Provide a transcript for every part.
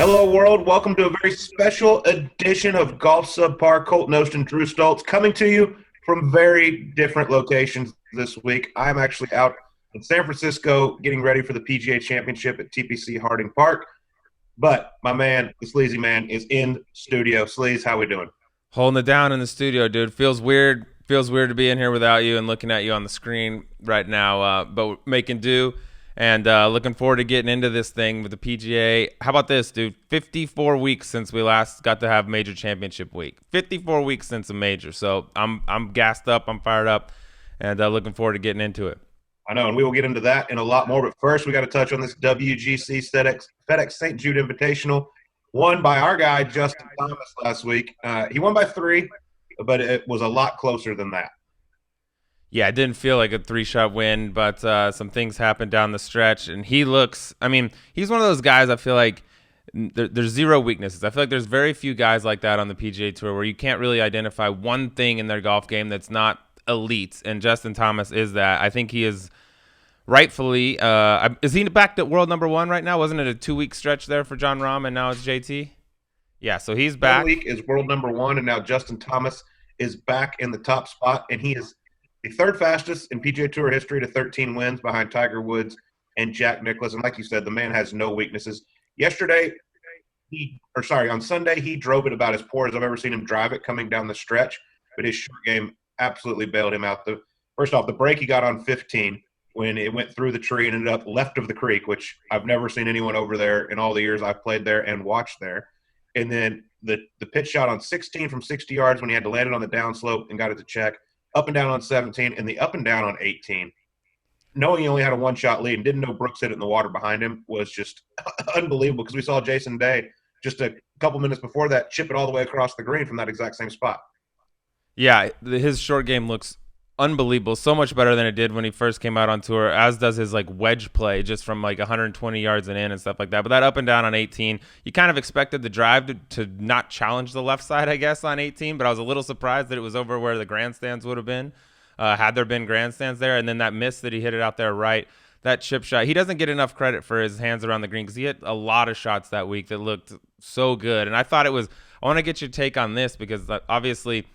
Hello, world. Welcome to a very special edition of Golf Subpar. Colt Knost and Drew Stoltz coming to you from very different locations this week. I'm actually out in San Francisco getting ready for the PGA Championship at TPC Harding Park. But my man, the Sleazy Man, is in studio. Sleaze, how we doing? Holding it down in the studio, dude. Feels weird. Feels weird to be in here without you and looking at you on the screen right now. But we're making do, and looking forward to getting into this thing with the PGA. How about this, dude? 54 weeks since we last got to have major championship week. 54 weeks since a major. So I'm gassed up. I'm fired up, and looking forward to getting into it. I know, and we will get into that and a lot more. But first, we got to touch on this WGC FedEx St. Jude Invitational, won by our guy Justin Thomas last week. He won by 3, but it was a lot closer than that. Yeah, it didn't feel like a 3-shot win, but some things happened down the stretch, and he looks – I mean, he's one of those guys I feel like there's zero weaknesses. I feel like there's very few guys like that on the PGA Tour where you can't really identify one thing in their golf game that's not elite, and Justin Thomas is that. I think he is rightfully is he back to world number 1 right now? Wasn't it a 2-week stretch there for Jon Rahm, and now it's JT? Yeah, so he's back. 1 week is world number 1, and now Justin Thomas is back in the top spot, and he is the third fastest in PGA Tour history to 13 wins behind Tiger Woods and Jack Nicklaus. And like you said, the man has no weaknesses. On Sunday, he drove it about as poor as I've ever seen him drive it coming down the stretch, but his short game absolutely bailed him out. First off, the break he got on 15 when it went through the tree and ended up left of the creek, which I've never seen anyone over there in all the years I've played there and watched there. And then the pitch shot on 16 from 60 yards when he had to land it on the downslope and got it to check. Up and down on 17, and the up and down on 18. Knowing he only had a 1-shot lead and didn't know Brooks hit it in the water behind him was just unbelievable, because we saw Jason Day just a couple minutes before that chip it all the way across the green from that exact same spot. Yeah, his short game looks unbelievable, so much better than it did when he first came out on tour, as does his like wedge play just from like 120 yards and in and stuff like that. But that up and down on 18, you kind of expected the drive to not challenge the left side, I guess, on 18, but I was a little surprised that it was over where the grandstands would have been had there been grandstands there. And then that miss that he hit it out there right, that chip shot, he doesn't get enough credit for his hands around the green, because he hit a lot of shots that week that looked so good. And I thought I want to get your take on this, because obviously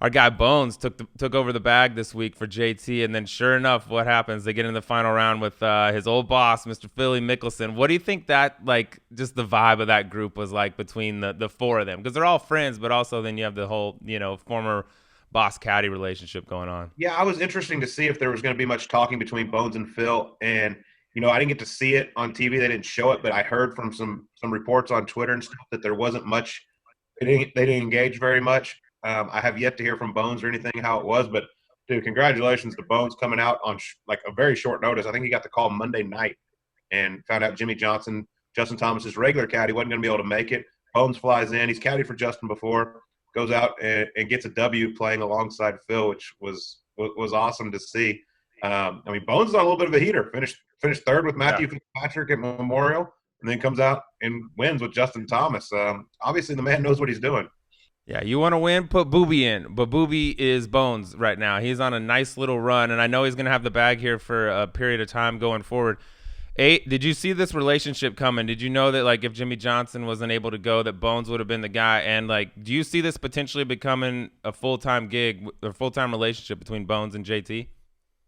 our guy Bones took over the bag this week for JT, and then sure enough, what happens? They get in the final round with his old boss, Mr. Philly Mickelson. What do you think that, like, just the vibe of that group was like between the 4 of them? Because they're all friends, but also then you have the whole, former boss-caddy relationship going on. Yeah, I was interesting to see if there was going to be much talking between Bones and Phil, and I didn't get to see it on TV. They didn't show it, but I heard from some reports on Twitter and stuff that there wasn't much. They didn't engage very much. I have yet to hear from Bones or anything how it was, but dude, congratulations to Bones coming out on like a very short notice. I think he got the call Monday night and found out Jimmy Johnson, Justin Thomas's regular caddy, wasn't going to be able to make it. Bones flies in. He's caddied for Justin before, goes out and gets a W playing alongside Phil, which was awesome to see. Bones is on a little bit of a heater. Finished third with Matthew Fitzpatrick at Memorial, and then comes out and wins with Justin Thomas. Obviously, the man knows what he's doing. Yeah, you want to win? Put Booby in. But Booby is Bones right now. He's on a nice little run, and I know he's going to have the bag here for a period of time going forward. Did you see this relationship coming? Did you know that, like, if Jimmy Johnson wasn't able to go, that Bones would have been the guy? And, like, do you see this potentially becoming a full-time gig or full-time relationship between Bones and JT?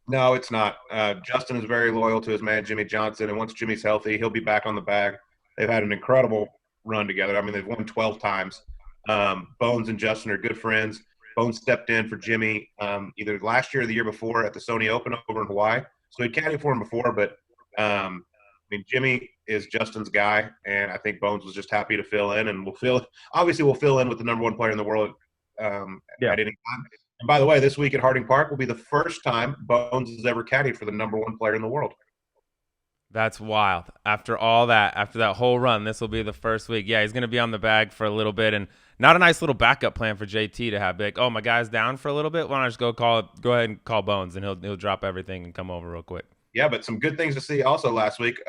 No, it's not. Justin is very loyal to his man, Jimmy Johnson, and once Jimmy's healthy, he'll be back on the bag. They've had an incredible run together. I mean, they've won 12 times. Bones and Justin are good friends. Bones stepped in for Jimmy either last year or the year before at the Sony Open over in Hawaii. So he'd caddied for him before, but Jimmy is Justin's guy, and I think Bones was just happy to fill in, and we'll fill in with the number 1 player in the world at any time. And by the way, this week at Harding Park will be the first time Bones has ever caddied for the number 1 player in the world. That's wild. After all that, after that whole run, this will be the first week. Yeah, he's going to be on the bag for a little bit, and not a nice little backup plan for JT to have. Like, oh, my guy's down for a little bit. Why don't I just go ahead and call Bones, and he'll drop everything and come over real quick. Yeah, but some good things to see also last week.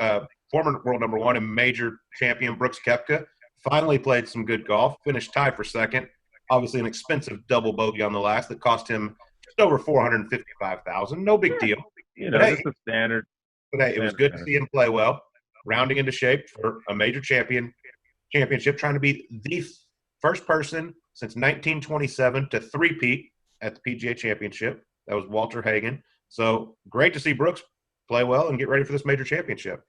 Former world number 1 and major champion Brooks Koepka finally played some good golf, finished tied for second. Obviously an expensive double bogey on the last that cost him just over $455,000. No big deal. Just a standard. But hey, it was good to see him play well, rounding into shape for a major champion. Championship, trying to be the first person since 1927 to three-peat at the PGA Championship. That was Walter Hagen. So great to see Brooks play well and get ready for this major championship.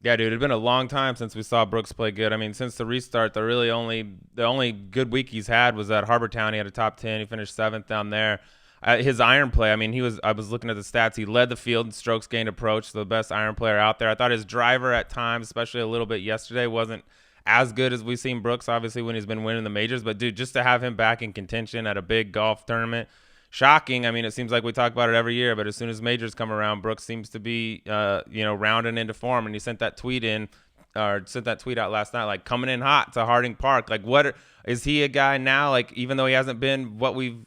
Yeah, dude, it'd been a long time since we saw Brooks play good. I mean, since the restart, the only good week he's had was at Harbour Town. He had a top 10. He finished 7th down there. His iron play, I mean, I was looking at the stats. He led the field in strokes gained approach, so the best iron player out there. I thought his driver at times, especially a little bit yesterday, wasn't as good as we've seen Brooks, obviously, when he's been winning the majors. But, dude, just to have him back in contention at a big golf tournament, shocking. I mean, it seems like we talk about it every year, but as soon as majors come around, Brooks seems to be, rounding into form. And he sent that tweet out last night, like coming in hot to Harding Park. Like, what is he a guy now? Like, even though he hasn't been what we've,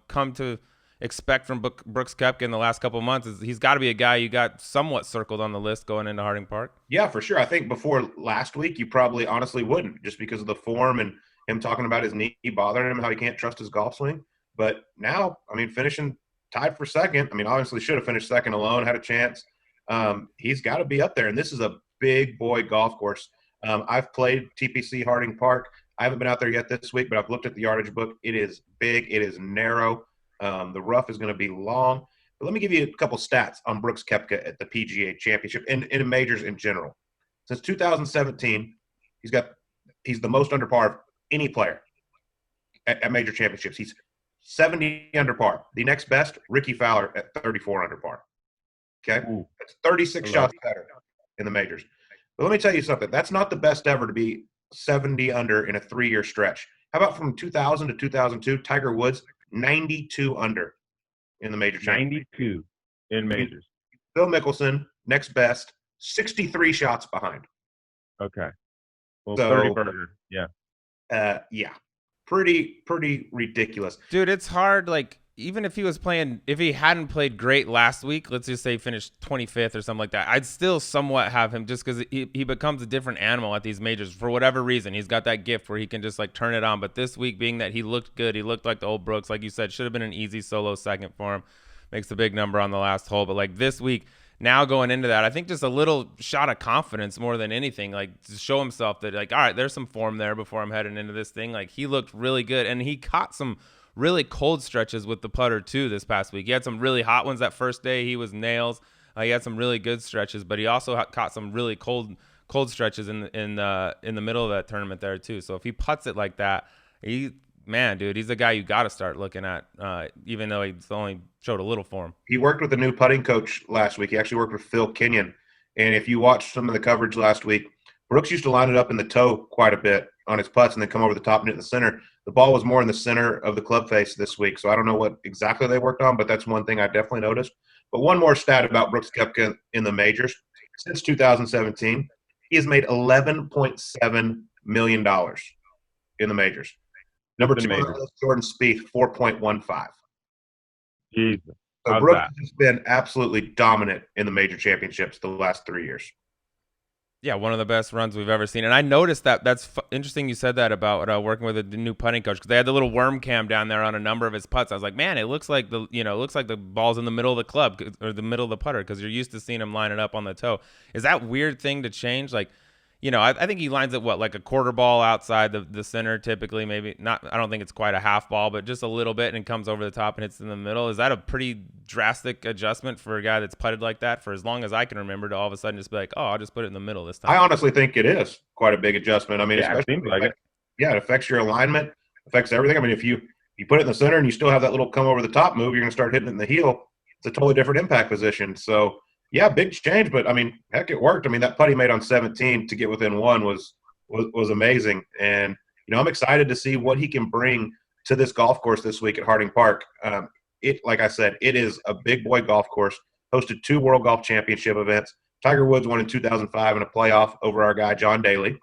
come to expect from Brooks Koepka in the last couple of months, he's got to be a guy you got somewhat circled on the list going into Harding Park. Yeah, for sure. I think before last week, you probably honestly wouldn't, just because of the form and him talking about his knee bothering him, how he can't trust his golf swing. But now, I mean, finishing tied for second, I mean, obviously should have finished second alone, had a chance. He's got to be up there. And this is a big boy golf course. I've played TPC Harding Park. I haven't been out there yet this week, but I've looked at the yardage book. It is big. It is narrow. The rough is going to be long. But let me give you a couple stats on Brooks Koepka at the PGA Championship and in majors in general. Since 2017, he's the most under par of any player at major championships. He's 70 under par. The next best, Ricky Fowler at 34 under par. Okay? Ooh. That's 36 shots better in the majors. But let me tell you something. That's not the best ever to be 70 under in a 3-year stretch. How about from 2000 to 2002, Tiger Woods, 92 under in the major championship. 92 in majors. Phil Mickelson, next best, 63 shots behind. Okay. Well, So- 30 burger. Yeah. Yeah. Pretty ridiculous. Dude, it's hard. Like, even if he hadn't played great last week, let's just say he finished 25th or something like that, I'd still somewhat have him just because he becomes a different animal at these majors for whatever reason. He's got that gift where he can just like turn it on. But this week, being that he looked good, he looked like the old Brooks, like you said, should have been an easy solo second for him. Makes a big number on the last hole. But like this week, now going into that, I think just a little shot of confidence more than anything, like to show himself that like, all right, there's some form there before I'm heading into this thing. Like he looked really good, and he caught some really cold stretches with the putter too this past week. He had some really hot ones that first day. He was nails. He had some really good stretches, but he also caught some really cold stretches in the middle of that tournament there too. So if he putts it like that, dude, he's a guy you got to start looking at, even though he's only showed a little form. He worked with a new putting coach last week. He actually worked with Phil Kenyon. And if you watched some of the coverage last week, Brooks used to line it up in the toe quite a bit on his putts and then come over the top and hit the center. The ball was more in the center of the club face this week. So I don't know what exactly they worked on, but that's one thing I definitely noticed. But one more stat about Brooks Koepka in the majors. Since 2017, he has made $11.7 million in the majors. Number 2 on the list, Jordan Spieth, 4.15. Jesus. So Brooks has been absolutely dominant in the major championships the last 3 years. Yeah, one of the best runs we've ever seen. And I noticed that's interesting you said that about working with a new putting coach, because they had the little worm cam down there on a number of his putts. I was like, man, it looks like the ball's in the middle of the club or the middle of the putter, because you're used to seeing him line it up on the toe. Is that weird thing to change? Like, I think he lines it like a quarter ball outside the center typically, maybe not. I don't think it's quite a half ball, but just a little bit, and comes over the top and hits in the middle. Is that a pretty drastic adjustment for a guy that's putted like that for as long as I can remember, to all of a sudden just be like, oh, I'll just put it in the middle this time? I honestly think it is quite a big adjustment. I mean, Yeah, it seems like it. Yeah, it affects your alignment, affects everything. I mean, if you put it in the center and you still have that little come over the top move, you're going to start hitting it in the heel. It's a totally different impact position. So, yeah, big change, but I mean, heck, it worked. I mean, that putt he made on 17 to get within one was amazing. And, I'm excited to see what he can bring to this golf course this week at Harding Park. Like I said, it is a big boy golf course, hosted 2 World Golf Championship events. Tiger Woods won in 2005 in a playoff over our guy, John Daly,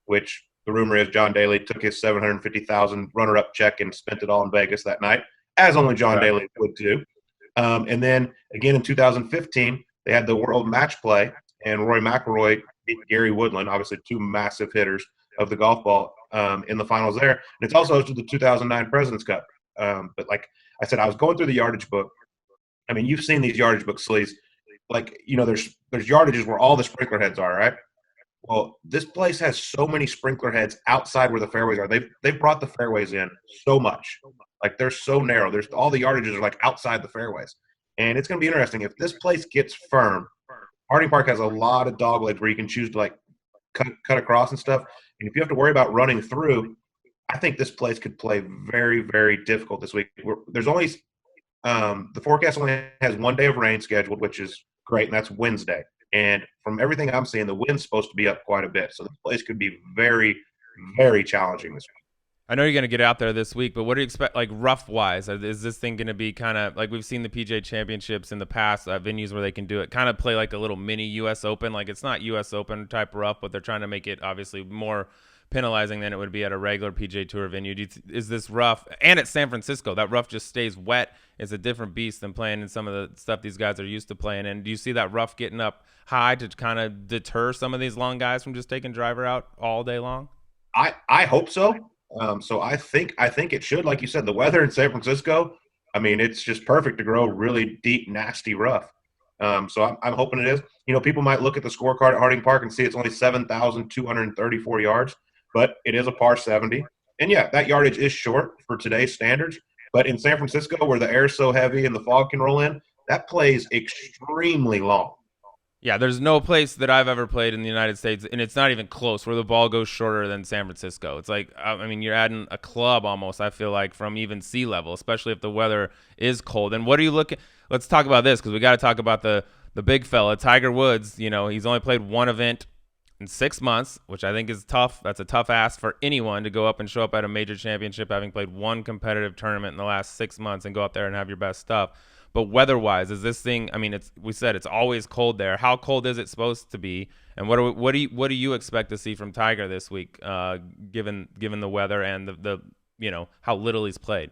which the rumor is John Daly took his $750,000 runner-up check and spent it all in Vegas that night, as only John Daly would do. And then again in 2015, they had the World Match Play, and Rory McIlroy beat Gary Woodland, obviously 2 massive hitters of the golf ball, in the finals there. And it's also hosted the 2009 President's Cup. But like I said, I was going through the yardage book. I mean, you've seen these yardage book sleeves. Like, there's yardages where all the sprinkler heads are, right? Well, this place has so many sprinkler heads outside where the fairways are. They've brought the fairways in so much. Like they're so narrow. There's all the yardages are like outside the fairways. And it's going to be interesting if this place gets firm. Harding Park has a lot of dog legs where you can choose to like cut across and stuff. And if you have to worry about running through, I think this place could play very, very difficult this week. There's only the forecast only has 1 day of rain scheduled, which is great, and that's Wednesday. And from everything I'm seeing, the wind's supposed to be up quite a bit. So the place could be very, very challenging this week. I know you're going to get out there this week, but what do you expect, like rough-wise? Is this thing going to be kind of like we've seen the PGA Championships in the past, venues where they can do it, kind of play like a little mini U.S. Open? Like it's not U.S. Open type rough, but they're trying to make it obviously more penalizing than it would be at a regular PGA Tour venue. Is this rough? And at San Francisco, that rough just stays wet. It's a different beast than playing in some of the stuff these guys are used to playing. And do you see that rough getting up high to kind of deter some of these long guys from just taking driver out all day long? I hope so. So I think it should. Like you said, the weather in San Francisco, I mean, it's just perfect to grow really deep, nasty rough. So I'm hoping it is. You know, people might look at the scorecard at Harding Park and see it's only 7,234 yards, but it is a par 70. And, yeah, that yardage is short for today's standards. But in San Francisco, where the air's so heavy and the fog can roll in, that plays extremely long. Yeah, there's no place that I've ever played in the United States, and it's not even close, where the ball goes shorter than San Francisco. It's like, I mean, you're adding a club almost, I feel like, from even sea level, especially if the weather is cold. And what are you looking – let's talk about this because we got to talk about the big fella, Tiger Woods. You know, he's only played one event in 6 months, which I think is tough. That's a tough ask for anyone to go up and show up at a major championship having played one competitive tournament in the last 6 months and go up there and have your best stuff. But weather-wise, is this thing? I mean, we said it's always cold there. How cold is it supposed to be? And what do you expect to see from Tiger this week, given the weather and the you know how little he's played?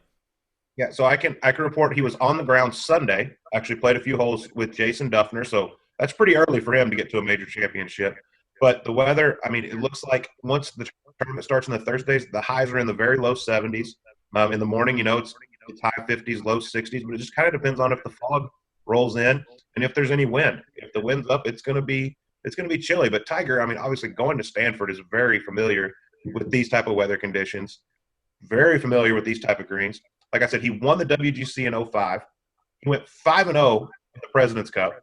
Yeah, so I can report he was on the ground Sunday. Actually, played a few holes with Jason Duffner, so that's pretty early for him to get to a major championship. But the weather, I mean, it looks like once the tournament starts on the Thursdays, the highs are in the very low 70s. In the morning, you know, it's high 50s, low 60s, but it just kind of depends on if the fog rolls in and if there's any wind. If the wind's up, it's going to be chilly. But Tiger, I mean, obviously going to Stanford is very familiar with these type of weather conditions, very familiar with these type of greens. Like I said, he won the WGC in 05. He went 5-0 in the President's Cup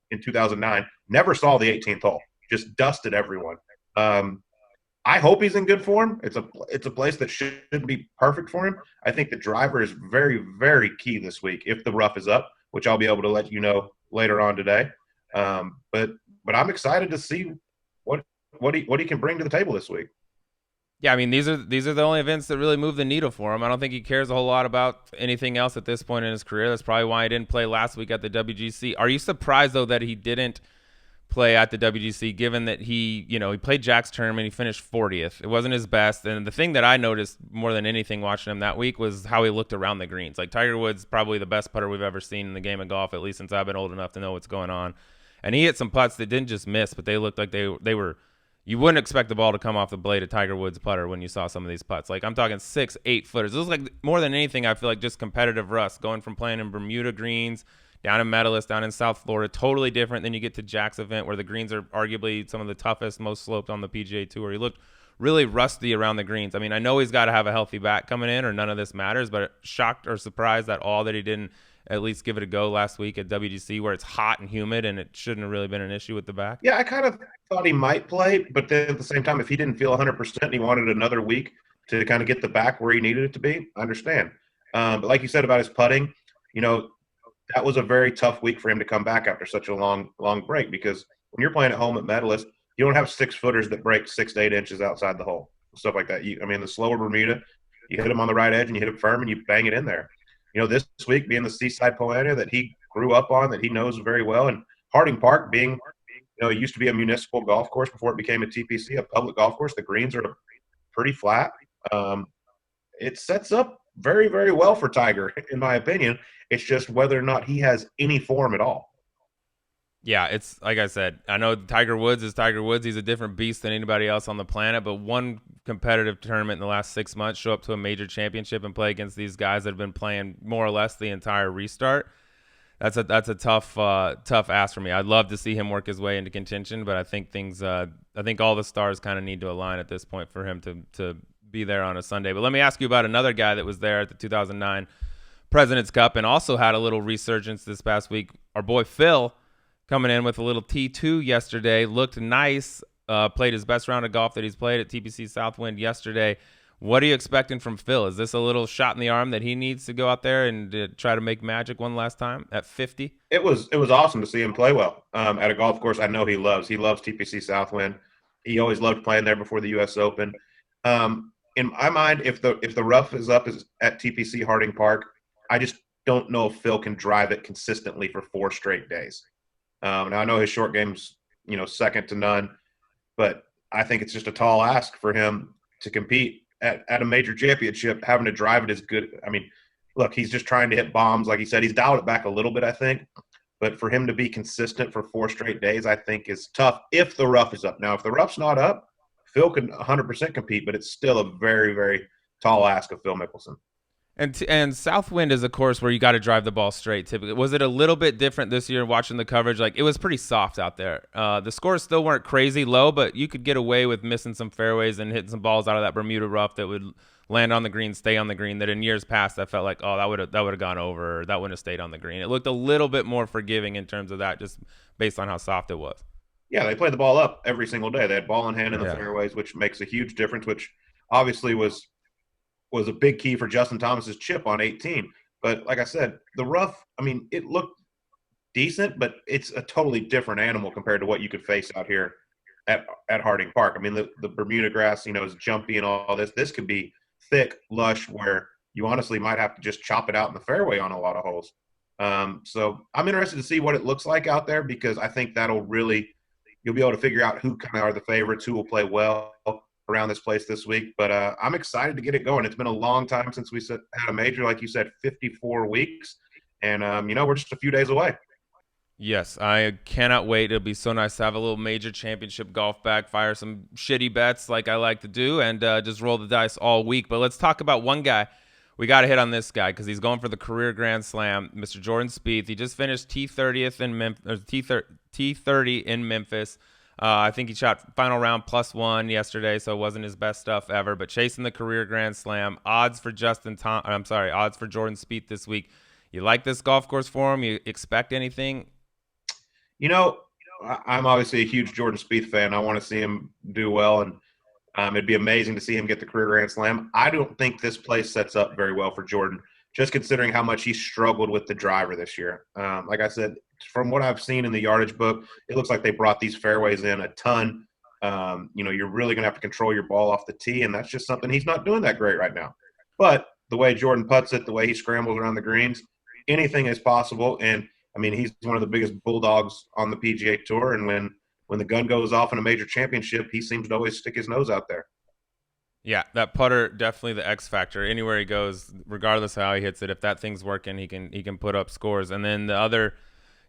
in 2009. Never saw the 18th hole. Just dusted everyone. I hope he's in good form. It's a place that should be perfect for him. I think the driver is very, very key this week if the rough is up, which I'll be able to let you know later on today. But I'm excited to see what he can bring to the table this week. Yeah, I mean these are the only events that really move the needle for him. I don't think he cares a whole lot about anything else at this point in his career. That's probably why he didn't play last week at the WGC. Are you surprised though that he didn't play at the WGC, given that he played Jack's tournament, he finished 40th. It wasn't his best, and the thing that I noticed more than anything watching him that week was how he looked around the greens. Like Tiger Woods, probably the best putter we've ever seen in the game of golf, at least since I've been old enough to know what's going on. And he hit some putts that didn't just miss, but they looked like they were. You wouldn't expect the ball to come off the blade of Tiger Woods' putter when you saw some of these putts. Like I'm talking 6-8 footers. This was like more than anything. I feel like just competitive rust, going from playing in Bermuda greens down in Medalist, down in South Florida, totally different than you get to Jack's event where the greens are arguably some of the toughest, most sloped on the PGA Tour. He looked really rusty around the greens. I mean, I know he's got to have a healthy back coming in or none of this matters, but shocked or surprised at all that he didn't at least give it a go last week at WGC where it's hot and humid and it shouldn't have really been an issue with the back. Yeah, I kind of thought he might play, but then at the same time, if he didn't feel 100% and he wanted another week to kind of get the back where he needed it to be, I understand. But like you said about his putting, you know, that was a very tough week for him to come back after such a long break because when you're playing at home at Medalist, you don't have 6-footers that break 6 to 8 inches outside the hole, stuff like that. I mean, the slower Bermuda, you hit him on the right edge and you hit it firm and you bang it in there. You know, this week being the Seaside Poana that he grew up on, that he knows very well, and Harding Park being, it used to be a municipal golf course before it became a TPC, a public golf course. The greens are pretty flat. It sets up very, very well for Tiger, in my opinion. It's just whether or not he has any form at all. Yeah, it's like I said, I know Tiger Woods is Tiger Woods. He's a different beast than anybody else on the planet, but one competitive tournament in the last 6 months, show up to a major championship and play against these guys that have been playing more or less the entire restart. that's a tough ask for me. I'd love to see him work his way into contention, but I think I think all the stars kind of need to align at this point for him to be there on a Sunday. But let me ask you about another guy that was there at the 2009 President's Cup and also had a little resurgence this past week. Our boy Phil coming in with a little T2 yesterday, looked nice, played his best round of golf that he's played at TPC Southwind yesterday. What are you expecting from Phil? Is this a little shot in the arm that he needs to go out there and try to make magic one last time at 50? It was awesome to see him play well at a golf course I know he loves. He loves TPC Southwind. He always loved playing there before the U.S. Open. In my mind, if the rough is up at TPC Harding Park, I just don't know if Phil can drive it consistently for 4 straight days. Now I know his short game's second to none, but I think it's just a tall ask for him to compete at a major championship. Having to drive it is good. I mean, look, he's just trying to hit bombs. Like he said, he's dialed it back a little bit, I think. But for him to be consistent for 4 straight days, I think is tough if the rough is up. Now, if the rough's not up, Phil can 100% compete, but it's still a very, very tall ask of Phil Mickelson. And Southwind is a course where you got to drive the ball straight. Typically, was it a little bit different this year? Watching the coverage, like it was pretty soft out there. The scores still weren't crazy low, but you could get away with missing some fairways and hitting some balls out of that Bermuda rough that would land on the green, stay on the green. That in years past, I felt like, oh, that would have gone over, or that wouldn't have stayed on the green. It looked a little bit more forgiving in terms of that, just based on how soft it was. Yeah, they played the ball up every single day. They had ball in hand in the fairways, which makes a huge difference. Which obviously was a big key for Justin Thomas's chip on 18. But like I said, the rough, I mean, it looked decent, but it's a totally different animal compared to what you could face out here at Harding Park. I mean, the Bermuda grass, is jumpy and all this. This could be thick, lush, where you honestly might have to just chop it out in the fairway on a lot of holes. So I'm interested to see what it looks like out there, because I think that'll really – you'll be able to figure out who kind of are the favorites, who will play well around this place this week. But I'm excited to get it going. It's been a long time since we had a major, like you said, 54 weeks. And, we're just a few days away. Yes, I cannot wait. It'll be so nice to have a little major championship golf back, fire some shitty bets like I like to do, and just roll the dice all week. But let's talk about one guy. We got to hit on this guy because he's going for the career Grand Slam, Mr. Jordan Spieth. He just finished T30th in T30 in Memphis. I think he shot final round +1 yesterday, so it wasn't his best stuff ever. But chasing the career Grand Slam, odds for Jordan Spieth this week. You like this golf course for him? You expect anything? I'm obviously a huge Jordan Spieth fan. I want to see him do well, and it'd be amazing to see him get the career Grand Slam. I don't think this place sets up very well for Jordan, just considering how much he struggled with the driver this year. Like I said, from what I've seen in the yardage book, it looks like they brought these fairways in a ton. You're really going to have to control your ball off the tee, and that's just something he's not doing that great right now. But the way Jordan putts it, the way he scrambles around the greens, anything is possible. And, I mean, he's one of the biggest bulldogs on the PGA Tour, and when the gun goes off in a major championship, he seems to always stick his nose out there. Yeah, that putter, definitely the X factor. Anywhere he goes, regardless of how he hits it, if that thing's working, he can put up scores. And then the other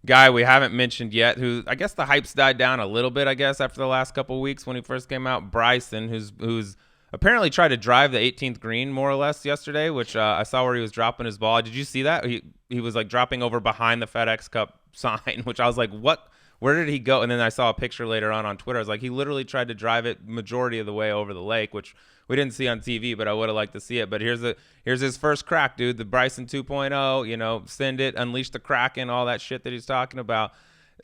guy we haven't mentioned yet, who I guess the hype's died down a little bit, I guess, after the last couple of weeks when he first came out, Bryson, who's apparently tried to drive the 18th green more or less yesterday, which I saw where he was dropping his ball. Did you see that? He was like dropping over behind the FedEx Cup sign, which I was like, what? Where did he go? And then I saw a picture later on Twitter. I was like, he literally tried to drive it majority of the way over the lake, which we didn't see on TV, but I would have liked to see it. But here's his first crack, dude. The Bryson 2.0, send it, unleash the Kraken, all that shit that he's talking about.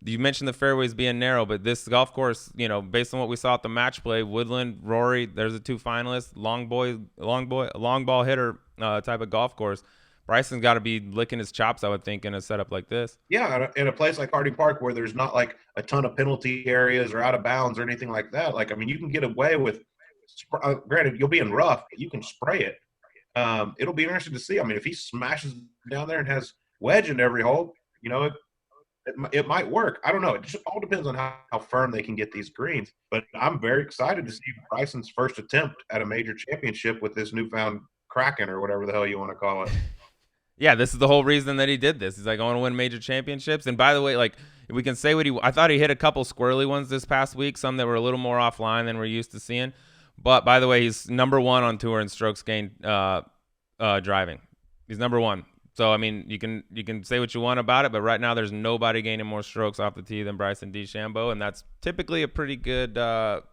You mentioned the fairways being narrow, but this golf course, based on what we saw at the match play, Woodland, Rory, there's the 2 finalists, long ball hitter type of golf course. Bryson's got to be licking his chops, I would think, in a setup like this. Yeah, in a place like Harding Park where there's not like a ton of penalty areas or out of bounds or anything like that. Like, I mean, you can get away with granted, you'll be in rough, but you can spray it. It'll be interesting to see. I mean, if he smashes down there and has wedge in every hole, it might work. I don't know. It just all depends on how firm they can get these greens. But I'm very excited to see Bryson's first attempt at a major championship with this newfound Kraken or whatever the hell you want to call it. Yeah, this is the whole reason that he did this. He's like, I want to win major championships. And by the way, like, we can say I thought he hit a couple squirrely ones this past week, some that were a little more offline than we're used to seeing. But by the way, he's number 1 on tour in strokes gained driving. He's number 1. So, I mean, you can say what you want about it, but right now there's nobody gaining more strokes off the tee than Bryson DeChambeau, and that's typically a pretty good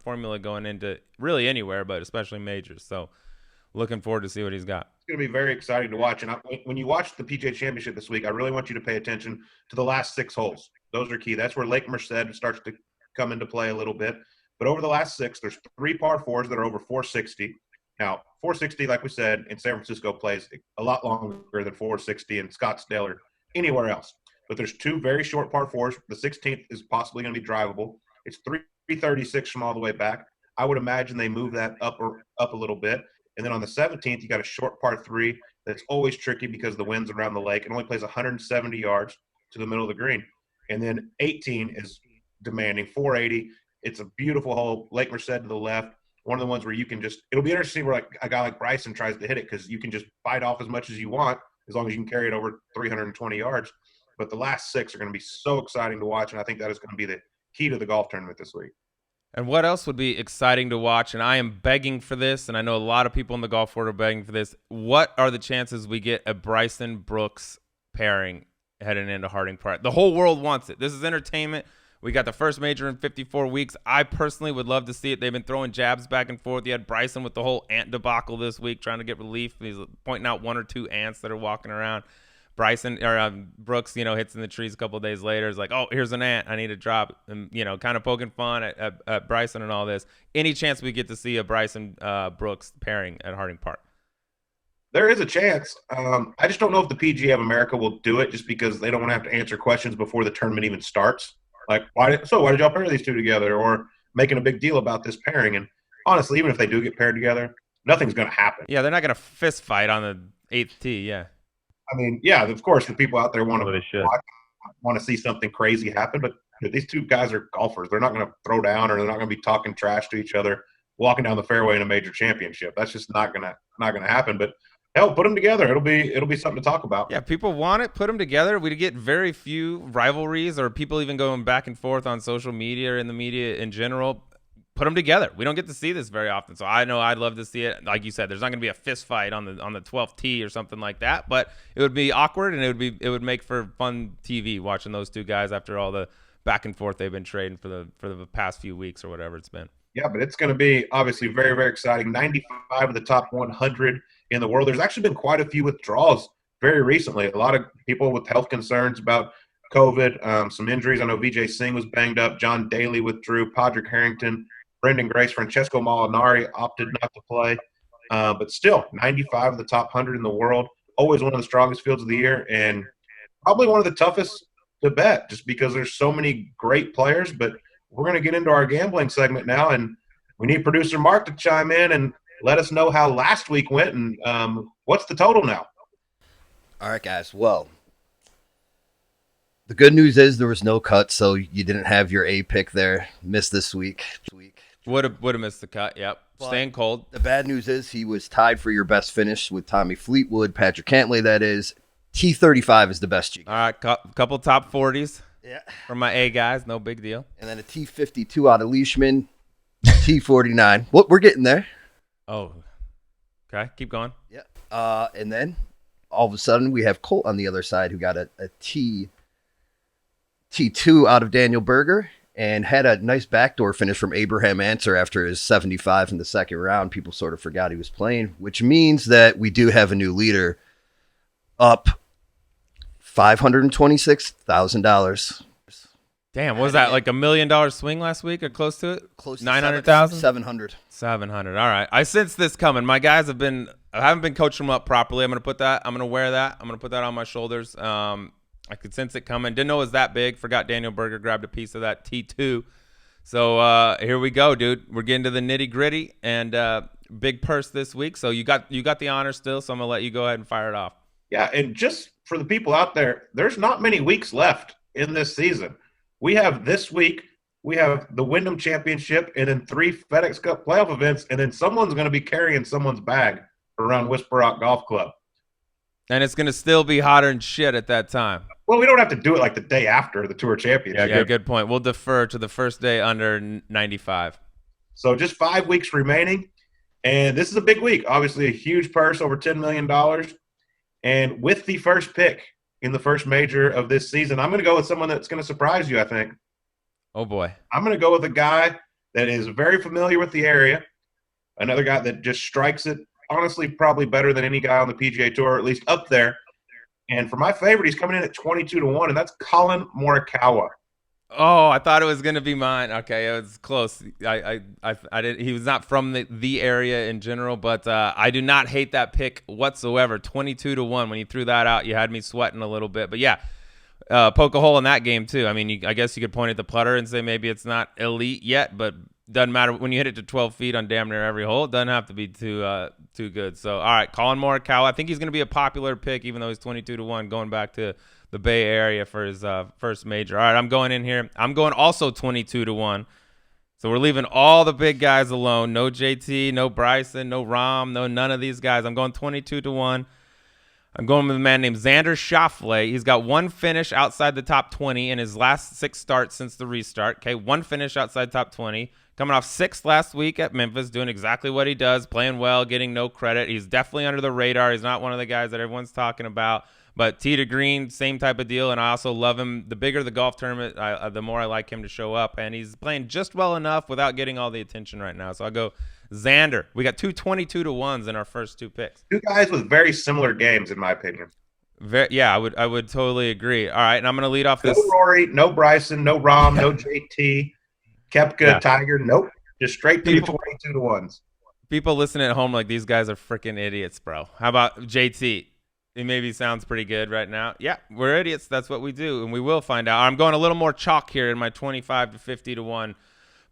formula going into really anywhere, but especially majors. So, looking forward to see what he's got. It's going to be very exciting to watch. And when you watch the PGA Championship this week, I really want you to pay attention to the last 6 holes. Those are key. That's where Lake Merced starts to come into play a little bit. But over the last 6, there's 3 par 4s that are over 460. Now, 460, like we said, in San Francisco plays a lot longer than 460 in Scottsdale or anywhere else. But there's 2 very short par 4s. The 16th is possibly going to be drivable. It's 336 from all the way back. I would imagine they move that up a little bit. And then on the 17th, you got a short par 3 that's always tricky because the wind's around the lake. It only plays 170 yards to the middle of the green. And then 18 is demanding 480. It's a beautiful hole, Lake Merced to the left. One of the ones where you can just – it'll be interesting where like a guy like Bryson tries to hit it because you can just bite off as much as you want as long as you can carry it over 320 yards. But the last 6 are going to be so exciting to watch, and I think that is going to be the key to the golf tournament this week. And what else would be exciting to watch? And I am begging for this, and I know a lot of people in the golf world are begging for this. What are the chances we get a Bryson Brooks pairing heading into Harding Park? The whole world wants it. This is entertainment. We got the first major in 54 weeks. I personally would love to see it. They've been throwing jabs back and forth. You had Bryson with the whole ant debacle this week trying to get relief. He's pointing out 1 or 2 ants that are walking around. Brooks, hits in the trees a couple of days later. Is like, oh, here's an ant. I need to drop. And, kind of poking fun at Bryson and all this. Any chance we get to see a Bryson Brooks pairing at Harding Park? There is a chance. I just don't know if the PGA of America will do it just because they don't want to have to answer questions before the tournament even starts. Like, why did y'all pair these 2 together? Or making a big deal about this pairing. And honestly, even if they do get paired together, nothing's going to happen. Yeah, they're not going to fist fight on the 8th tee, yeah. I mean, yeah, of course, the people out there want to see something crazy happen, but these 2 guys are golfers. They're not going to throw down or they're not going to be talking trash to each other walking down the fairway in a major championship. That's just not going to happen. But hell, put them together. It'll be something to talk about. Yeah, people want it. Put them together. We get very few rivalries or people even going back and forth on social media or in the media in general. Put them together. We don't get to see this very often, so I know I'd love to see it. Like you said, there's not going to be a fist fight on the 12th tee or something like that, but it would be awkward and it would make for fun TV watching those 2 guys after all the back and forth they've been trading for the past few weeks or whatever it's been. Yeah, but it's going to be obviously very, very exciting. 95 of the top 100 in the world. There's actually been quite a few withdrawals very recently. A lot of people with health concerns about COVID, some injuries. I know Vijay Singh was banged up. John Daly withdrew. Padraig Harrington, Brendan Grace, Francesco Molinari opted not to play. But still, 95 of the top 100 in the world. Always one of the strongest fields of the year and probably one of the toughest to bet just because there's so many great players. But we're going to get into our gambling segment now, and we need producer Mark to chime in and let us know how last week went and what's the total now. All right, guys. Well, the good news is there was no cut, so you didn't have your A pick there. Missed this week. Would have missed the cut. Yep. But staying cold. The bad news is he was tied for your best finish with Tommy Fleetwood, Patrick Cantlay, that is. T35 is the best you get. All right, couple top 40s. Yeah. For my A guys, no big deal. And then a T52 out of Leishman, T49. What we're getting there. Oh, okay. Keep going. Yeah. And then all of a sudden we have Colt on the other side who got a T2 out of Daniel Berger and had a nice backdoor finish from Abraham Answer after his 75 in the second round. People sort of forgot he was playing, which means that we do have a new leader up $526,000. Damn, was that like $1 million swing last week or close to it? Close to 900,000? 700. 700. All right. I sense this coming. My guys I haven't been coaching them up properly. I'm going to wear that. I'm going to put that on my shoulders. I could sense it coming. Didn't know it was that big. Forgot Daniel Berger grabbed a piece of that T2. So here we go, dude. We're getting to the nitty gritty and big purse this week. So you got the honor still. So I'm going to let you go ahead and fire it off. Yeah. And just for the people out there, there's not many weeks left in this season. We have this week, we have the Wyndham Championship and then 3 FedEx Cup playoff events, and then someone's going to be carrying someone's bag around Whisper Rock Golf Club. And it's going to still be hotter than shit at that time. Well, we don't have to do it like the day after the Tour Championship. Yeah, good point. We'll defer to the first day under 95. So just 5 weeks remaining, and this is a big week. Obviously a huge purse, over $10 million. And with the first pick in the first major of this season, I'm going to go with someone that's going to surprise you, I think. Oh, boy. I'm going to go with a guy that is very familiar with the area, another guy that just strikes it, honestly, probably better than any guy on the PGA Tour, or at least up there. And for my favorite, he's coming in at 22-1, and that's Colin Morikawa. Oh, I thought it was gonna be mine. Okay, it was close. I did. He was not from the area in general, but I do not hate that pick whatsoever. 22-1. When you threw that out, you had me sweating a little bit. But yeah, poke a hole in that game too. I mean, I guess you could point at the putter and say maybe it's not elite yet, but doesn't matter when you hit it to 12 feet on damn near every hole. It doesn't have to be too good. So all right, Colin Morikawa. I think he's gonna be a popular pick, even though he's 22-1, going back to the Bay Area for his first major. All right, I'm going in here. I'm going also 22-1. So we're leaving all the big guys alone. No JT, no Bryson, no Rahm, no none of these guys. I'm going 22-1. I'm going with a man named Xander Schauffele. He's got one finish outside the top 20 in his last 6 starts since the restart. Okay, one finish outside top 20. Coming off 6th last week at Memphis, doing exactly what he does, playing well, getting no credit. He's definitely under the radar. He's not one of the guys that everyone's talking about. But tee to green, same type of deal, and I also love him. The bigger the golf tournament, the more I like him to show up. And he's playing just well enough without getting all the attention right now. So I'll go Xander. We got two 22-1s in our first 2 picks. 2 guys with very similar games, in my opinion. Yeah, I would totally agree. All right, and I'm going to lead off this. No Rory, no Bryson, no Rahm, no JT, Koepka, Tiger. Nope. Just straight to 22-1s. People listening at home like these guys are freaking idiots, bro. How about JT? It maybe sounds pretty good right now. Yeah, we're idiots. That's what we do, and we will find out. I'm going a little more chalk here in my 25 to 50-1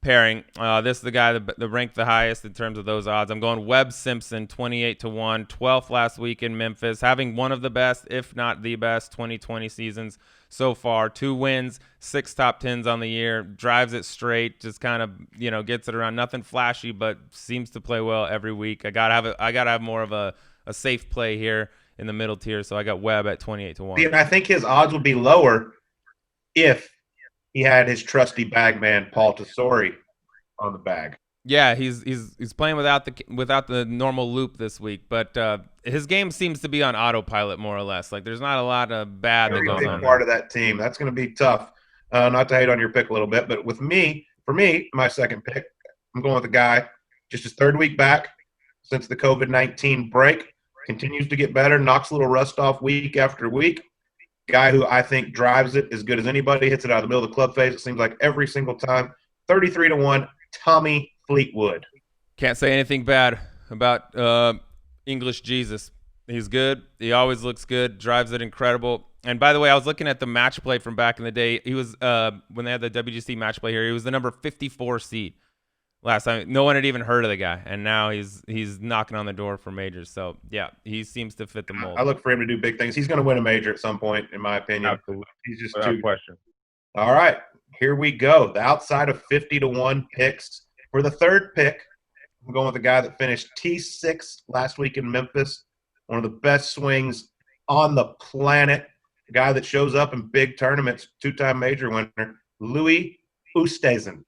pairing. This is the guy that ranked the highest in terms of those odds. I'm going Webb Simpson, 28-1, 12th last week in Memphis, having one of the best, if not the best, 2020 seasons so far. 2 wins, 6 top 10s on the year, drives it straight, just kind of gets it around. Nothing flashy, but seems to play well every week. I gotta have more of a safe play here in the middle tier, so I got Webb at 28-1. And I think his odds would be lower if he had his trusty bag man Paul Tosuri on the bag. Yeah, he's playing without the normal loop this week, but his game seems to be on autopilot more or less. Like there's not a lot of bad that goes on. Part of that team. That's going to be tough. Not to hate on your pick a little bit, but for me, my second pick, I'm going with a guy just his 3rd week back since the COVID-19 break. Continues to get better, knocks a little rust off week after week. Guy who I think drives it as good as anybody, hits it out of the middle of the club face, it seems like every single time. 33-1, Tommy Fleetwood. Can't say anything bad about English Jesus. He's good. He always looks good, drives it incredible. And by the way, I was looking at the match play from back in the day. He was when they had the WGC match play here, he was the number 54 seed. Last time, no one had even heard of the guy, and now he's knocking on the door for majors. So, yeah, he seems to fit the mold. I look for him to do big things. He's going to win a major at some point, in my opinion. Absolutely. He's just Without question. All right, here we go. The outside of 50-1 picks. For the 3rd pick, I'm going with a guy that finished T6 last week in Memphis, one of the best swings on the planet, a guy that shows up in big tournaments, 2-time major winner, Louis Oosthuizen.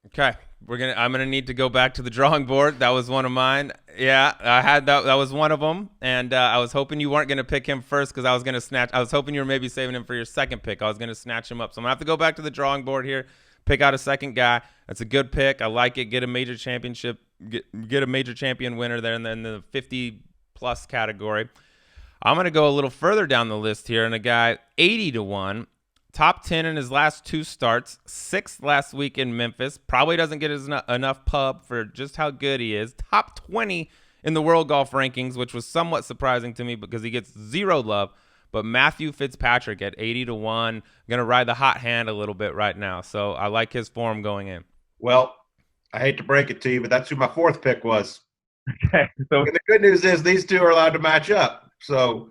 Okay, I'm gonna need to go back to the drawing board. That was one of mine. Yeah, I had that. That was one of them, and I was hoping you weren't gonna pick him first because I was hoping you were maybe saving him for your second pick. I was gonna snatch him up, so I'm gonna have to go back to the drawing board here, pick out a second guy. That's a good pick. I like it. Get a major championship. Get a major champion winner there, and then the 50+ category. I'm gonna go a little further down the list here, and a guy 80-1. Top 10 in his last 2 starts, 6th last week in Memphis. Probably doesn't get enough pub for just how good he is. Top 20 in the world golf rankings, which was somewhat surprising to me because he gets 0 love. But Matthew Fitzpatrick at 80-1, going to ride the hot hand a little bit right now. So I like his form going in. Well, I hate to break it to you, but that's who my 4th pick was. Okay. So and the good news is these 2 are allowed to match up. So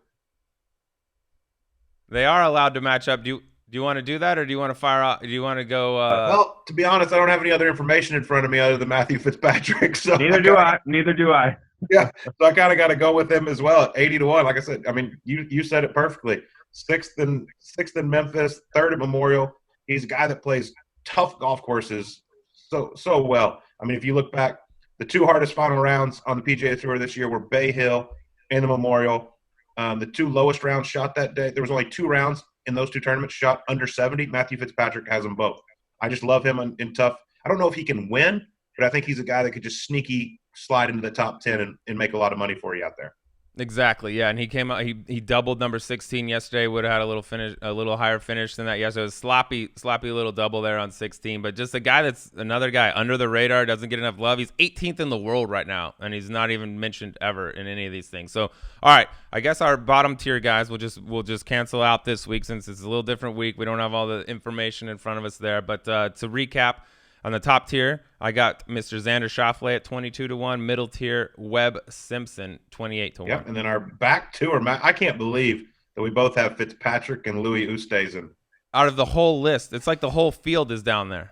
they are allowed to match up. Do you want to do that, or do you want to fire out? Do you want to go? Well, to be honest, I don't have any other information in front of me other than Matthew Fitzpatrick. So neither do I. Yeah, so I kind of got to go with him as well at 80-1. Like I said, I mean, you said it perfectly. 6th in Memphis, 3rd at Memorial. He's a guy that plays tough golf courses so well. I mean, if you look back, the 2 hardest final rounds on the PGA Tour this year were Bay Hill and the Memorial. The 2 lowest rounds shot that day, there was only 2 rounds in those 2 tournaments shot under 70. Matthew Fitzpatrick has them both. I just love him in tough. I don't know if he can win, but I think he's a guy that could just sneaky slide into the top 10 and make a lot of money for you out there. Exactly, yeah, and he came out. He doubled number 16 yesterday. Would have had a little higher finish than that yesterday. It was sloppy little double there on 16. But just a guy that's another guy under the radar, doesn't get enough love. He's 18th in the world right now, and he's not even mentioned ever in any of these things. So, all right, I guess our bottom tier guys will just cancel out this week since it's a little different week. We don't have all the information in front of us there. But to recap. On the top tier, I got Mr. Xander Schauffele at 22-1. Middle tier, Webb Simpson, 28-1. Yep, and then our back two I can't believe that we both have Fitzpatrick and Louis Oosthuizen. Out of the whole list, it's like the whole field is down there.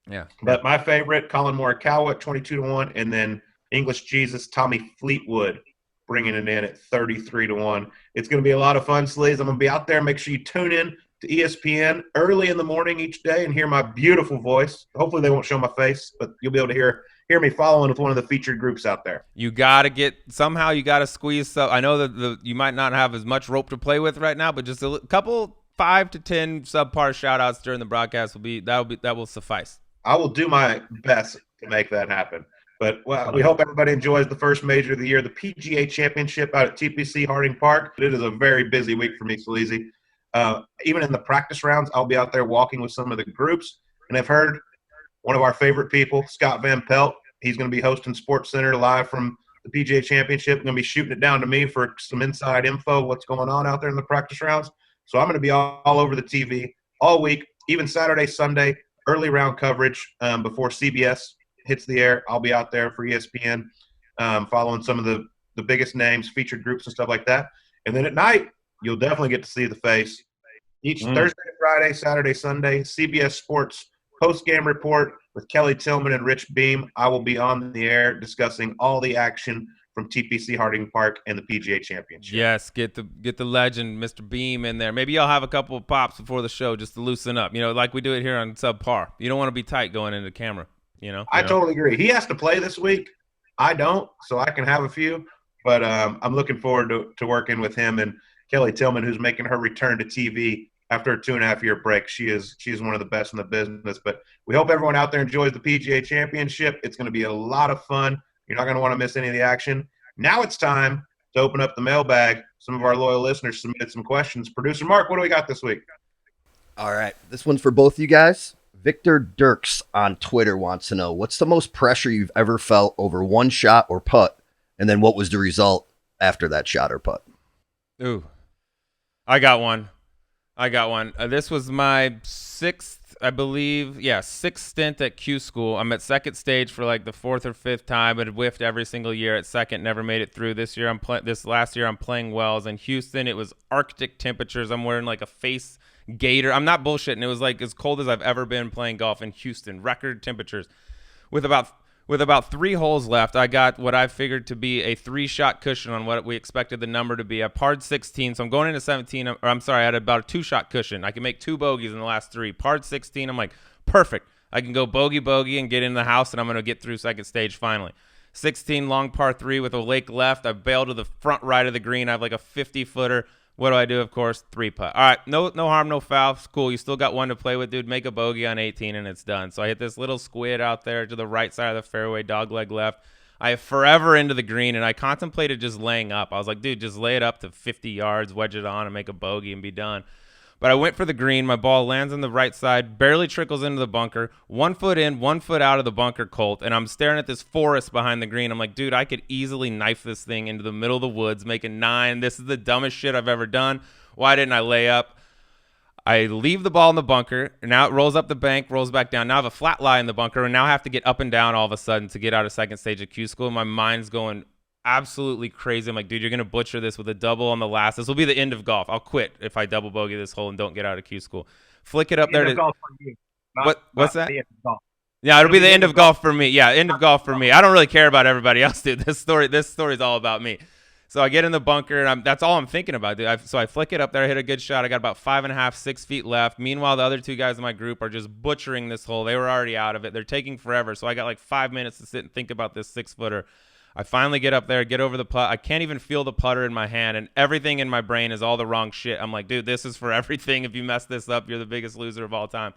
Yeah. But my favorite, Colin Morikawa at 22-1, and then English Jesus, Tommy Fleetwood, bringing it in at 33-1. It's going to be a lot of fun, Sleaze. I'm going to be out there. Make sure you tune in to ESPN early in the morning each day and hear my beautiful voice. Hopefully they won't show my face, but you'll be able to hear me following with one of the featured groups out there. You got to squeeze stuff. I know that you might not have as much rope to play with right now, but just a couple 5 to 10 subpar shout outs during the broadcast that will suffice. I will do my best to make that happen. But we hope everybody enjoys the first major of the year, the PGA Championship out at TPC Harding Park. It is a very busy week for me, Sleazy. Even in the practice rounds, I'll be out there walking with some of the groups. And I've heard one of our favorite people, Scott Van Pelt, he's going to be hosting Sports Center live from the PGA Championship. Going to be shooting it down to me for some inside info, what's going on out there in the practice rounds. So I'm going to be all over the TV all week, even Saturday, Sunday, early round coverage before CBS hits the air. I'll be out there for ESPN following some of the biggest names, featured groups and stuff like that. And then at night, you'll definitely get to see the face. Each Thursday, Friday, Saturday, Sunday, CBS Sports post-game report with Kelly Tillman and Rich Beam. I will be on the air discussing all the action from TPC Harding Park and the PGA Championship. Yes, get the legend, Mr. Beam, in there. Maybe I'll have a couple of pops before the show just to loosen up. Like we do it here on Subpar. You don't want to be tight going into the camera, I totally agree. He has to play this week. I don't, so I can have a few. But I'm looking forward to working with him and Kelly Tillman, who's making her return to TV after a 2.5-year break. She is one of the best in the business. But we hope everyone out there enjoys the PGA Championship. It's going to be a lot of fun. You're not going to want to miss any of the action. Now it's time to open up the mailbag. Some of our loyal listeners submitted some questions. Producer Mark, what do we got this week? All right. This one's for both you guys. Victor Dirks on Twitter wants to know, what's the most pressure you've ever felt over one shot or putt? And then what was the result after that shot or putt? Ooh. I got one. This was my sixth stint at Q School. I'm at second stage for like the 4th or 5th time, but whiffed every single year at second, never made it through. This last year I'm playing Wells in Houston. It was Arctic temperatures. I'm wearing like a face gaiter. I'm not bullshitting. It was like as cold as I've ever been playing golf in Houston. Record temperatures. With about 3 holes left, I got what I figured to be a 3-shot cushion on what we expected the number to be. I parred 16, so I'm going into 17. I had about a 2-shot cushion. I can make 2 bogeys in the last 3. Parred 16, I'm like, perfect. I can go bogey and get in the house, and I'm going to get through second stage finally. 16, long par 3 with a lake left. I bail to the front right of the green. I have like a 50-footer. What do I do? Of course, 3-putt. All right, no harm, no foul. Cool. You still got one to play with, dude. Make a bogey on 18, and it's done. So I hit this little squid out there to the right side of the fairway, dogleg left. I forever into the green, and I contemplated just laying up. I was like, dude, just lay it up to 50 yards, wedge it on, and make a bogey and be done. But I went for the green. My ball lands on the right side, barely trickles into the bunker. 1 foot in, 1 foot out of the bunker, Colt. And I'm staring at this forest behind the green. I'm like, dude, I could easily knife this thing into the middle of the woods, make a 9. This is the dumbest shit I've ever done. Why didn't I lay up? I leave the ball in the bunker. And now it rolls up the bank, rolls back down. Now I have a flat lie in the bunker. And now I have to get up and down all of a sudden to get out of second stage at Q School. My mind's going absolutely crazy. I'm like, dude, you're going to butcher this with a double on the last. This will be the end of golf. I'll quit if I double bogey this hole and don't get out of Q School. Flick it up there to golf for you. What's that? The end of golf. Yeah, it'll be the end of golf for me. Yeah, end of golf for me. I don't really care about everybody else, dude. This story's all about me. So I get in the bunker, and that's all I'm thinking about, dude. So I flick it up there. I hit a good shot. I got about 5.5, 6 feet left. Meanwhile, the other 2 guys in my group are just butchering this hole. They were already out of it. They're taking forever. So I got like 5 minutes to sit and think about this 6-footer. I finally get up there, get over the putt. I can't even feel the putter in my hand, and everything in my brain is all the wrong shit. I'm like, dude, this is for everything. If you mess this up, you're the biggest loser of all time.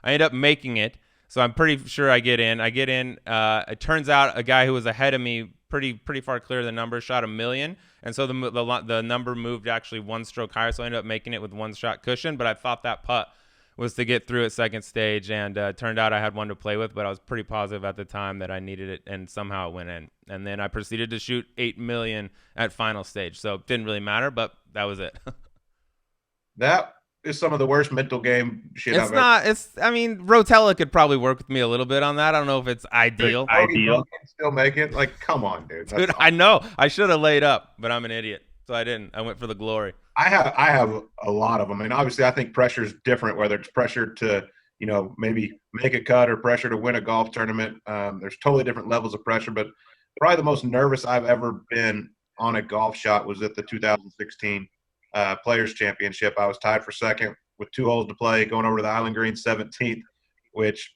I end up making it, so I'm pretty sure I get in. It turns out a guy who was ahead of me, pretty far clear of the number, shot $1 million, and so the number moved actually one stroke higher, so I ended up making it with one shot cushion. But I thought that putt was to get through at second stage, and turned out I had one to play with, but I was pretty positive at the time that I needed it, and somehow it went in. And then I proceeded to shoot $8 million at final stage, so it didn't really matter, but that was it. That is some of the worst mental game shit It's I've not. ever. I mean, Rotella could probably work with me a little bit on that. I don't know if it's ideal. Ideal. Still make it? Like, come on, dude. Dude, I know. I should have laid up, but I'm an idiot, so I didn't. I went for the glory. I have a lot of them. And obviously I think pressure is different, whether it's pressure to, maybe make a cut or pressure to win a golf tournament. There's totally different levels of pressure, but probably the most nervous I've ever been on a golf shot was at the 2016 Players Championship. I was tied for second with 2 holes to play, going over to the Island Green 17th, which,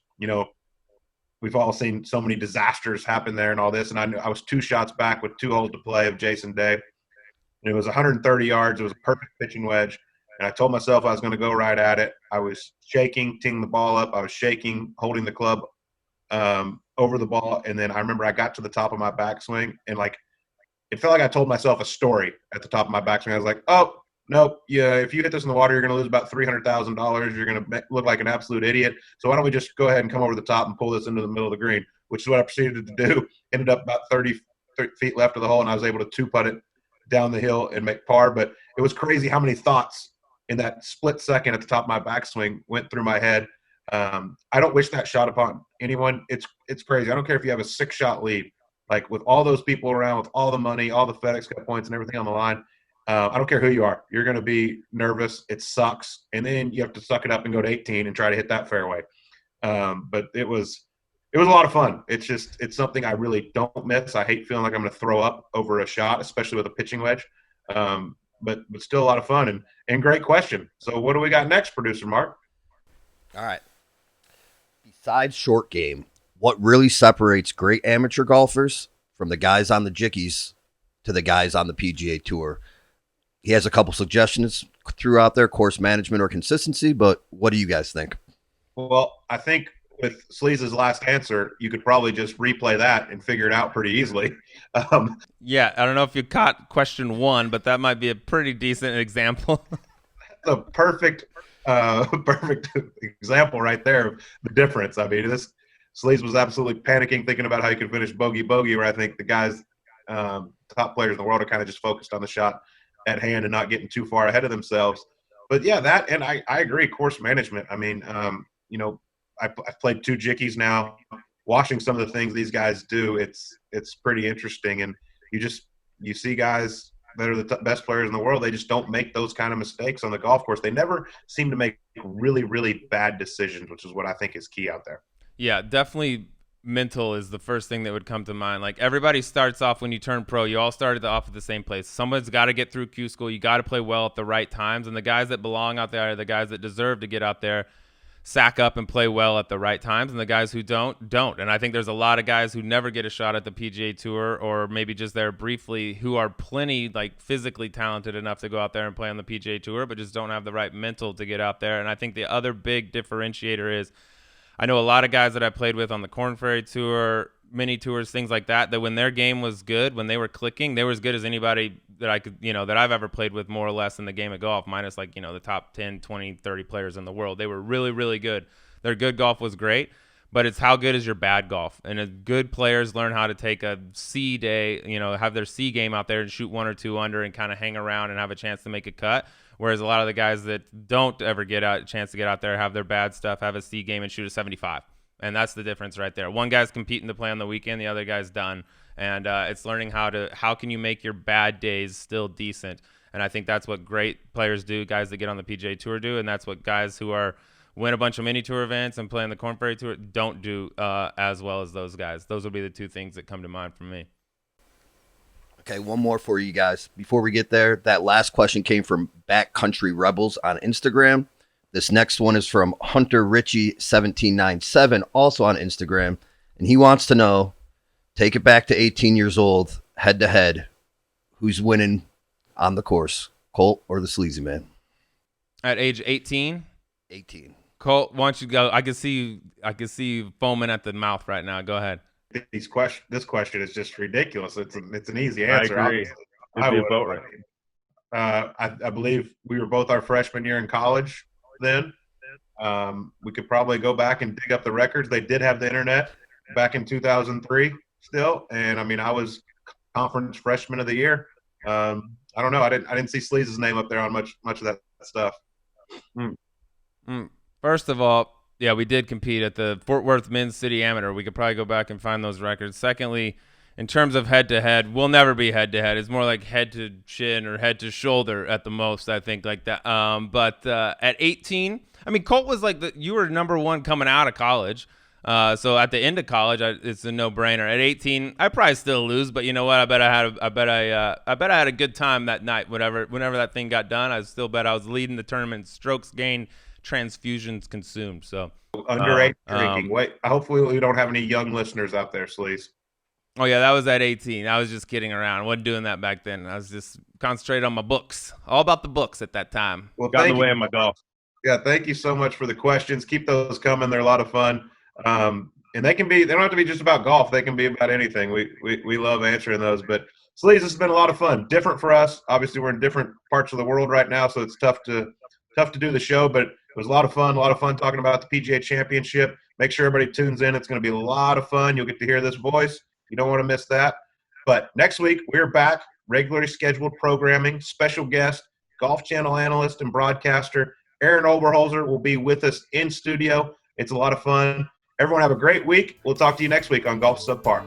we've all seen so many disasters happen there and all this. And I knew I was 2 shots back with 2 holes to play of Jason Day. And it was 130 yards. It was a perfect pitching wedge. And I told myself I was going to go right at it. I was shaking, teeing the ball up. I was shaking, holding the club over the ball. And then I remember I got to the top of my backswing, and it felt like I told myself a story at the top of my backswing. I was like, oh, nope, yeah, if you hit this in the water, you're going to lose about $300,000. You're going to look like an absolute idiot. So why don't we just go ahead and come over the top and pull this into the middle of the green, which is what I proceeded to do. Ended up about 30 feet left of the hole, and I was able to 2-putt it down the hill and make par. But it was crazy how many thoughts in that split second at the top of my backswing went through my head. I don't wish that shot upon anyone. It's crazy. I don't care if you have a 6-shot lead, like with all those people around, with all the money, all the FedEx Cup points and everything on the line. I don't care who you are. You're going to be nervous. It sucks. And then you have to suck it up and go to 18 and try to hit that fairway. But it was a lot of fun. It's something I really don't miss. I hate feeling like I'm going to throw up over a shot, especially with a pitching wedge. But still a lot of fun and great question. So what do we got next, producer Mark? All right. Besides short game, what really separates great amateur golfers from the guys on the Jickeys to the guys on the PGA Tour? He has a couple suggestions throughout there, course management or consistency, but what do you guys think? Well, I think with Sleaze's last answer, you could probably just replay that and figure it out pretty easily. Yeah, I don't know if you caught question 1, but that might be a pretty decent example. The perfect example right there of the difference. I mean, Sleaze was absolutely panicking, thinking about how he could finish bogey, where I think the guys, top players in the world, are kind of just focused on the shot at hand and not getting too far ahead of themselves. But yeah, that, and I agree, course management. I mean, I've played 2 Jickeys now. Watching some of the things these guys do, it's pretty interesting. And you see guys that are the best players in the world, they just don't make those kind of mistakes on the golf course. They never seem to make really, really bad decisions, which is what I think is key out there. Yeah, definitely mental is the first thing that would come to mind. Like, everybody starts off when you turn pro. You all started off at the same place. Someone's got to get through Q school. You got to play well at the right times. And the guys that belong out there are the guys that deserve to get out there, sack up and play well at the right times, and the guys who don't. And I think there's a lot of guys who never get a shot at the PGA Tour, or maybe just there briefly, who are plenty physically talented enough to go out there and play on the PGA Tour, but just don't have the right mental to get out there. And I think the other big differentiator is, I know a lot of guys that I played with on the Korn Ferry Tour, mini tours, things like that, that when their game was good, when they were clicking, they were as good as anybody that I could, that I've ever played with, more or less, in the game of golf, minus the top 10, 20, 30 players in the world. They were really, really good. Their good golf was great, but it's how good is your bad golf. And good players learn how to take a C day, have their C game out there and shoot 1 or 2 under and kind of hang around and have a chance to make a cut. Whereas a lot of the guys that don't ever get a chance to get out there, have their bad stuff, have a C game and shoot a 75. And that's the difference right there. One guy's competing to play on the weekend, the other guy's done. And it's learning how can you make your bad days still decent. And I think that's what great players do, guys that get on the PGA Tour do. And that's what guys who win a bunch of mini tour events and play on the Korn Ferry Tour don't do as well as those guys. Those would be the 2 things that come to mind for me. Okay, one more for you guys. Before we get there, that last question came from Backcountry Rebels on Instagram. This next one is from Hunter Ritchie 1797, also on Instagram. And he wants to know, Take it back to 18 years old, head to head. Who's winning on the course, Colt or the Sleazy Man? At age 18? 18. Colt, why don't you go? I can see you foaming at the mouth right now. Go ahead. This question is just ridiculous. It's an easy I answer. agree. I It'd be a would. vote right. I believe we were both our freshman year in college then. We could probably go back and dig up the records. They did have the internet back in 2003 still, and I mean I was conference freshman of the year. I don't know. I didn't see Sleaze's name up there on much of that stuff. First of all, yeah, we did compete at the Fort Worth Men's City Amateur. We could probably go back and find those records. Secondly, in terms of head-to-head, we'll never be head-to-head. It's more like head-to-chin or head-to-shoulder at the most, I think, like that. But at 18, I mean, Colt was like you were number one coming out of college. So at the end of college, it's a no-brainer. At 18, I probably still lose, but you know what? I bet I had a good time that night. Whenever that thing got done, I still bet I was leading the tournament. Strokes gained, transfusions consumed. So underage drinking. Wait, hopefully we don't have any young listeners out there, Sleaze. Oh yeah, that was at 18. I was just kidding around. I wasn't doing that back then. I was just concentrating on my books. All about the books at that time. Well, Got in the way of my golf. Yeah, thank you so much for the questions. Keep those coming. They're a lot of fun. And they don't have to be just about golf. They can be about anything. We love answering those. But Sleaze, this has been a lot of fun. Different for us. Obviously, we're in different parts of the world right now, so it's tough to do the show. But it was a lot of fun. A lot of fun talking about the PGA Championship. Make sure everybody tunes in. It's going to be a lot of fun. You'll get to hear this voice. You don't want to miss that. But next week, we're back. Regularly scheduled programming. Special guest, Golf Channel analyst and broadcaster Aaron Oberholzer will be with us in studio. It's a lot of fun. Everyone have a great week. We'll talk to you next week on Golf Subpar.